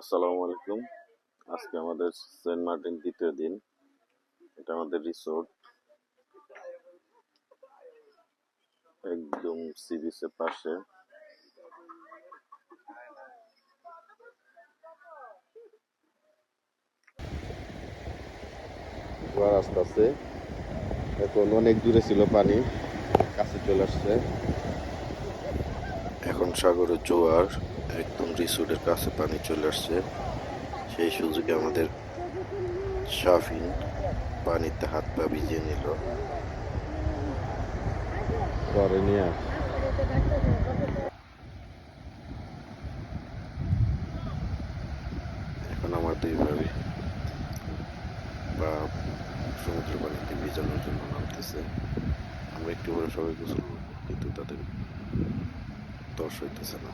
আসসালামু আলাইকুম। আজকে আমাদের সেন্ট মার্টিন দ্বিতীয় দিন। এটা আমাদের রিসোর্ট, একদম সি বিচের পাশে। জোয়ার আসতেছে, এখন অনেক দূরে ছিল পানি, কাছে চলে আসছে। এখন সাগরের জোয়ার, একদম রিসোর্টের কাছে পানি চলে আসছে। সেই সুযোগে আমাদের শাফিন পানিতে হাত পা ভিজিয়ে নিল। পরে নিয়ে এখন আমার দুই ভাবি বা সমুদ্র পানিতে ভিজানোর জন্য নামতেছে। আমরা একটু করে সবাই গোসল করবো, কিন্তু তাদের তর্স হইতেছে না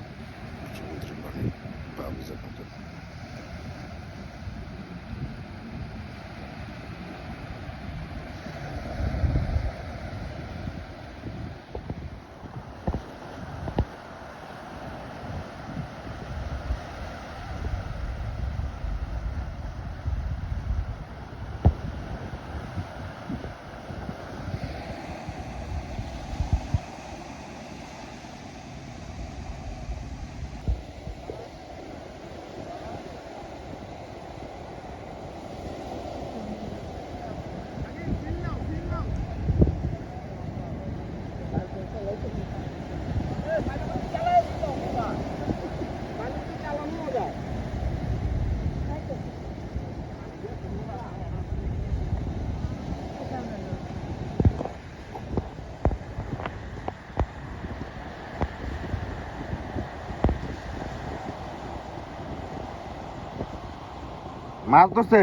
সমুদ্রের পানি পা ভিজানোর জন্য। মাছ ধরছে।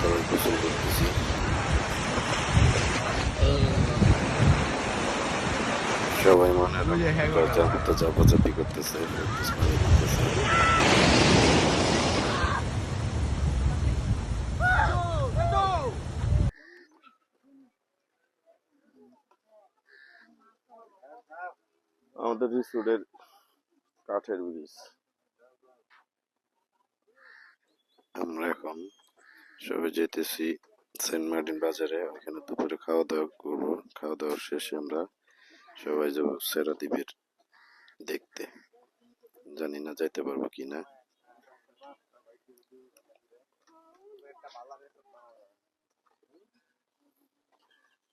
সবাই গোসল করতেছি। সবাই মনে দরজার মতো চাপাচাপি করতেছে, আমাদের রিসোর্টের কাঠের ব্রিজ। আমরা এখন সবাই যেতেছি সেন্ট মার্টিন বাজারে, ওখানে দুপুরে খাওয়া দাওয়া করবো। খাওয়া দাওয়ার শেষে আমরা সবাই যাবো সেরা দ্বীপের দেখতে। জানি না যাইতে পারবো কিনা।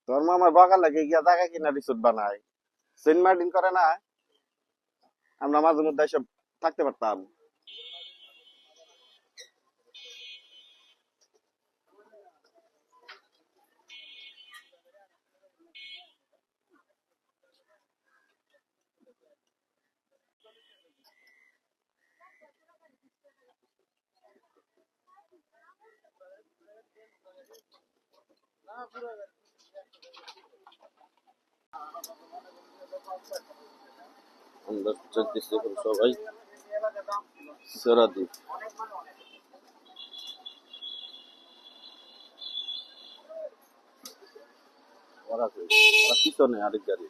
তোর মামার বাগান লাগে গিয়া জায়গা কিনা রিসোর্ট বানায়, সেন্ট মার্টিন করে না। আমরা মাঝে মধ্যে এসব থাকতে পারতাম। আমরা চলতেছি এখন সবাই সেরা দ্বীপ। ওরা পিছনে আরেক গাড়ি।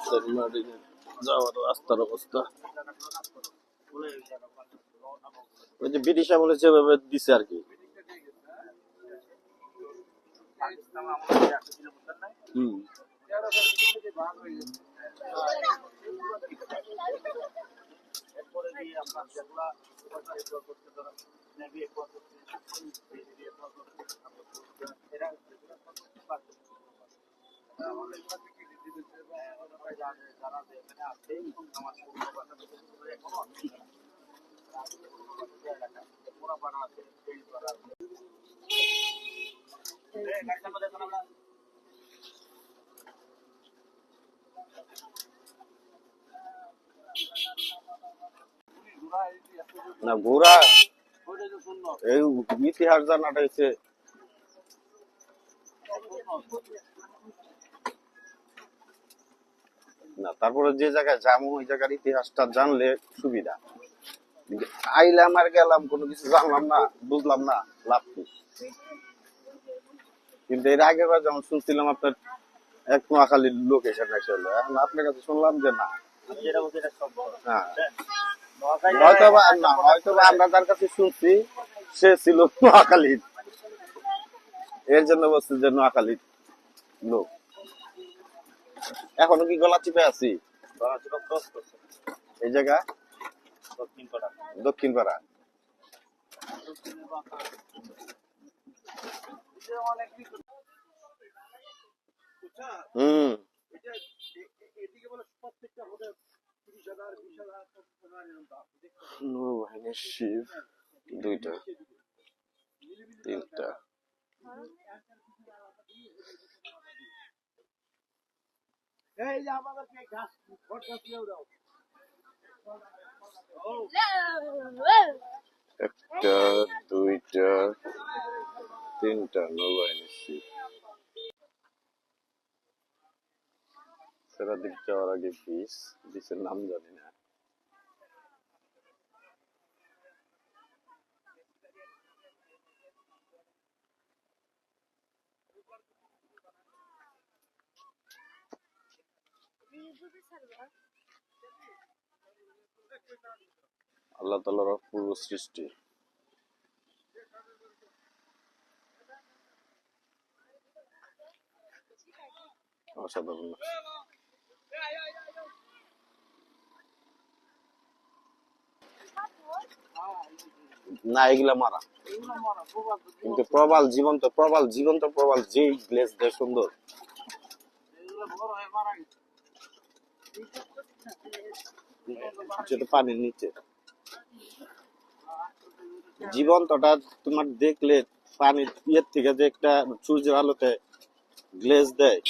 সেন্ট মার্টিনের যাওয়ার রাস্তার অবস্থা ওই যে ব্রিটিশ আমলে যেভাবে দিছে আর কি। হুম। না ঘোরা এই ইতিহাস জানাটা হচ্ছে না, তারপরে যে জায়গায় যাবো ওই জায়গার ইতিহাসটা জানলে সুবিধা। আইলাম আর গেলাম কোনো কিছু জানলাম না, বুঝলাম না, লাভ কি? কিন্তু এর আগের বার যখন শুনছিলাম আপনার এক নোয়াখালীর লোক এখানে আসলে, এখন আপনার কাছে শুনলাম যে না। হ্যাঁ, হয়তোবা না, হয়তোবা আমরা তার কাছে শুনছি সে ছিল নোয়াখালীর, এর জন্য বলছি যে নোয়াখালীর লোক। এখনো কি গলা চিপে আছি এই জায়গা দক্ষিণ পাড়া। হম নৌবাহিনীর শিপ দুইটা তিনটা একটা দুইটা তিনটা নৌবাহিনীর শিপ। সেটা দিক যাওয়ার আগে বিচের নাম জানি না। আল্লাহ তাআলার অপূর্ব সৃষ্টি। অসাধারণ। না এগুলা মারা, কিন্তু প্রবাল জীবন্ত, প্রবাল জীবন্ত, প্রবাল যেই গ্লেজ দেয় সুন্দর। যেটা পানির নিচে জীবন্তটা তোমার দেখলে পানির ইয়ের থেকে যে একটা সূর্যের আলোতে গ্লেজ দেয়।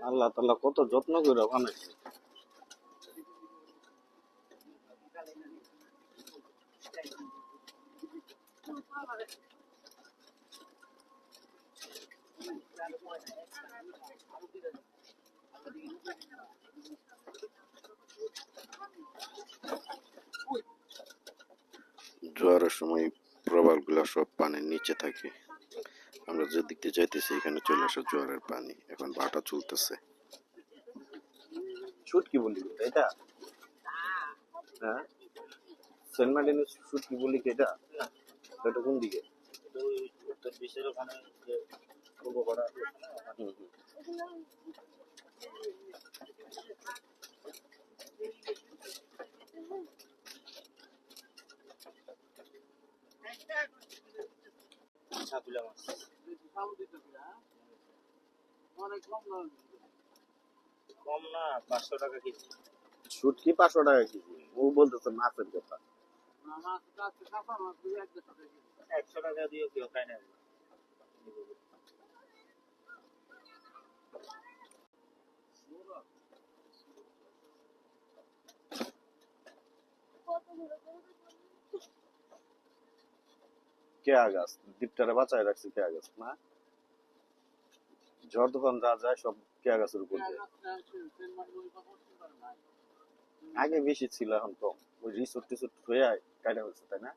আল্লাহ তাআলা কত যত্ন করে বানাইছে। জোয়ারের সময় প্রবাল গুলা সব পানির নিচে থাকে। আমরা যে দিক দিয়ে যাইতেছি এখানে চলে আসে জোয়ারের পানি, এখন ভাটা চলতেছে। শুটকি বলি এটা, হ্যাঁ সেন্ট মার্টিনের শুটকি বলি কি এটা? এটা কোন দিকে? কম না, 500 টাকা কেজি। শুটকি 500 টাকা কেজি, ও বলতেছে মাছের কথা। 100 টাকা দিয়ে কেউ খায় না। কেয়া গাছ দ্বীপটারে বাঁচায় রাখছে, কেয়া গাছ না, ঝড় তুফান যা যায় সব কেয়া গাছের উপর দিয়ে। আগে বেশি ছিল, এখন কম, ওই রিসোর্ট টিসোর্ট হয়ে কাটা হচ্ছে, তাই না?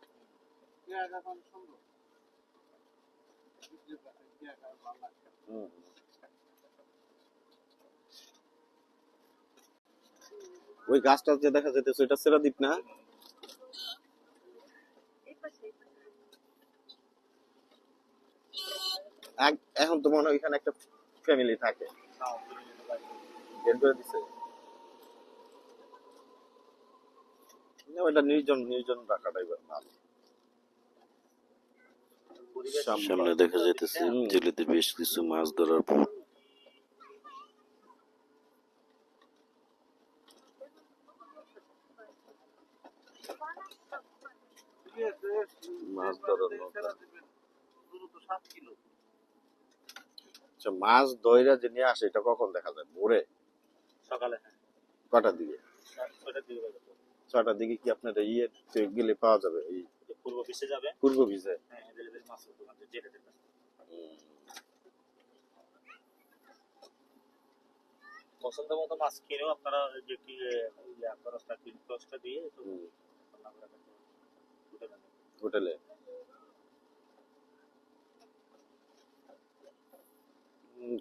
হুম। ওই গাছটা যে দেখা যেতেছে এটা সেরাদ্বীপ না? এখন তো মনে হয় ওইখানে একটা ফ্যামিলি থাকে, বের করে দিছে। ওইটা নির্জন নির্জন রাখাটাই ভালো। সামনে দেখা যাইতেছে জেলেতে বেশ কিছু মাছ ধরার পর মাছ ধরার নৌকা। আচ্ছা, মাছ ধইরা যে নিয়ে আসে এটা কখন দেখা যায়? ভোরে? সকালে। কটার দিকে? 6টার দিকে বাজে। 6টার দিকে কি আপনার গেলে পাওয়া যাবে? এই পূর্ব ভিসে যাবে। পূর্ব ভিজে? হ্যাঁ, এদের মাছের দোকান যেটা যেটা। পছন্দ মতো মাছ কিনেও আপনারা যে কি খরচটা খরচটা দিয়ে তো হোটেলে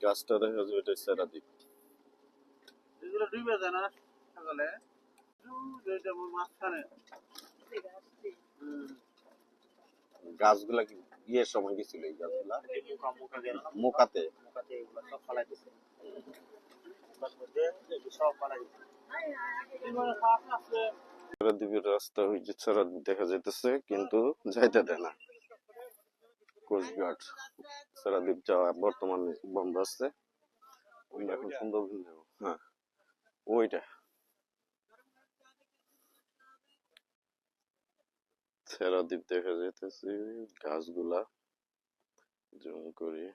গাছটা দেখা যায় এটা সেরাদ্বীপ। এগুলো ডুবে যায় না সকালে, মাঝখানে গাছগুলা কি বিয়ের সময় গেছিল? এই গাছগুলা মোকাতে এগুলো সব ফালাই দিচ্ছে, সব ফালাই দিচ্ছে। সেরাদ্বীপের রাস্তা ওই যে সেরাদ্বীপ দেখা যাইতেছে, কিন্তু যাইতে দেয় না কোস্টগার্ড। সেরাদ্বীপ যাওয়া বর্তমানে বন্ধ আছে। এখন সুন্দরবন যাবো। হ্যাঁ, ওইটা সেরাদ্বীপ দেখা যাইতেছে, গাছগুলা জুম করি।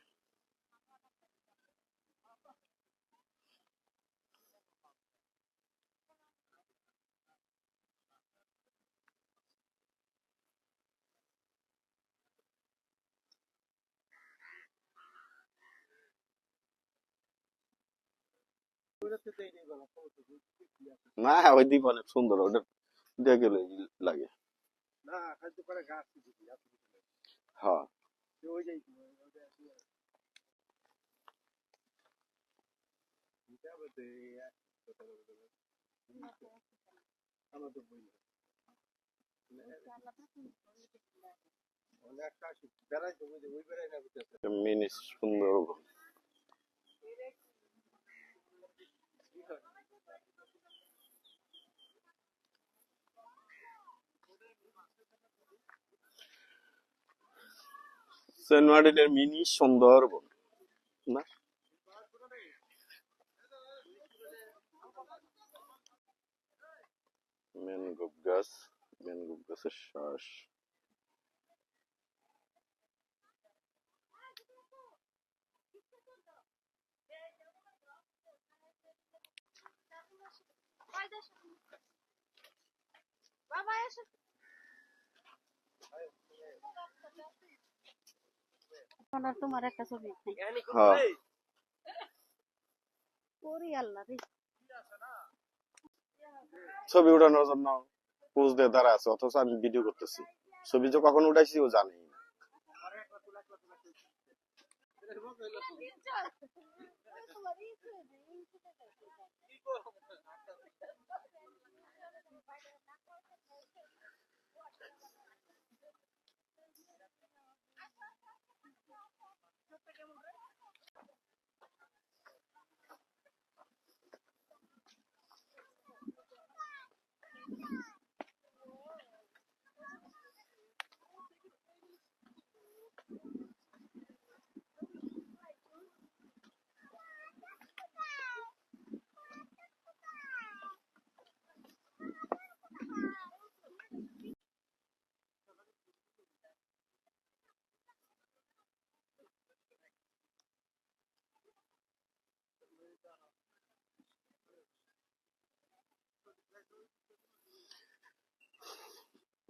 না, ওই দ্বীপ অনেক সুন্দর, ওটা দেখে লাগে। হ্যাঁ, মিনি সুন্দরবন। সেন্ট মার্টিনের মিনি সুন্দরবন না? ম্যানগ্রোভ গাছ, ম্যানগ্রোভ গাছের শ্বাস। তোমার একটা ছবি হ্যাঁ, ছবি উঠানোর জন্য পোজ দিয়ে দাঁড়া আছে, অথচ আমি ভিডিও করতেছি। ছবি যে কখন উঠাইছি ও জানি না।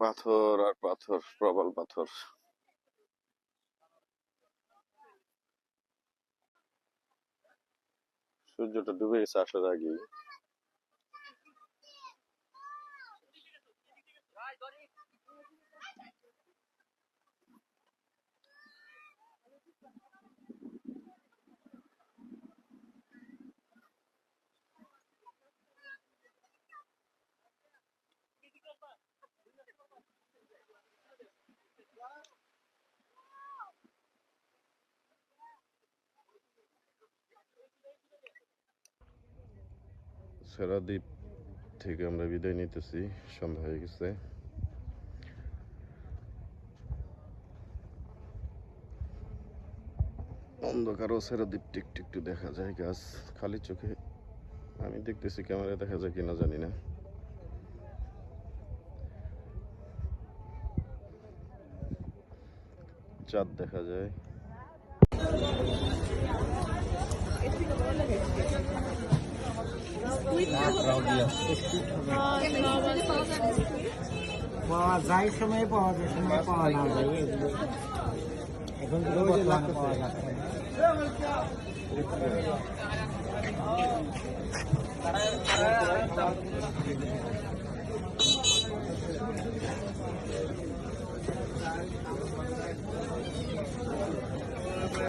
পাথর আর পাথর, প্রবল পাথর। সূর্যটা ডুবে গেছে আসার আগেই। সেরা দ্বীপ থেকে আমরা বিদায় নিতেছি, সন্ধ্যা হয়ে গেছে। অন্ধকারও সেরা দ্বীপটি একটু একটু দেখা যায়, গাছ খালি চোখে আমি দেখতেছি, ক্যামেরায় দেখা যায় কিনা জানি না। চাঁদ দেখা যায়। পাওয়া যায় সময় পাওয়া যায়, সময় পাওয়া না যায়। এখন তো বর্তমানে পাওয়া যাচ্ছে না।